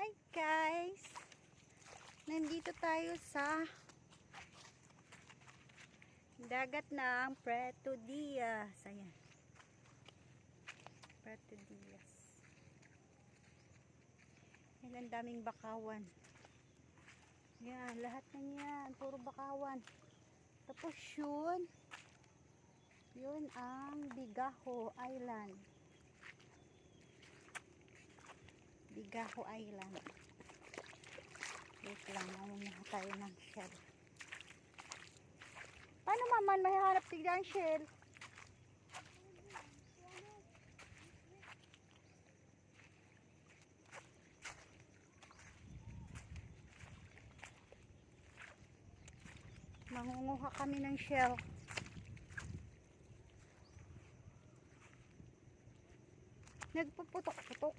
Hi guys! Nandito tayo sa dagat ng Puerto Diaz. Ayan. Puerto Diaz. Ayan, ang daming bakawan. Ayan, lahat na yan. Puro bakawan. Tapos yun ang Bigaho Island. Bigaho Island. Wait lang, mamuha tayo ng shell. Paano maman mahihanap tigda ang shell? Mangunguha kami ng shell. Nagpuputok-putok.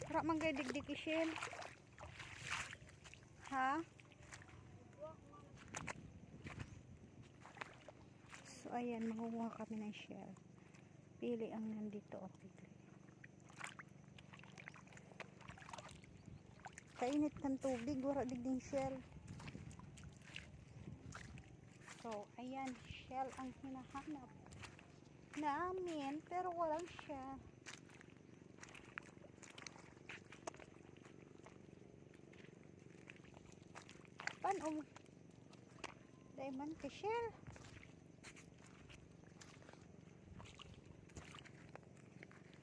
Para manggay digdig shell. Ha? So ayan, mangunguha kami ng shell. Pili ang nandito. Pili. Kainit ng tubig, wala digding shell. So ayan, shell ang hinahanap namin, pero walang shell. Paano? Diamond ka shell.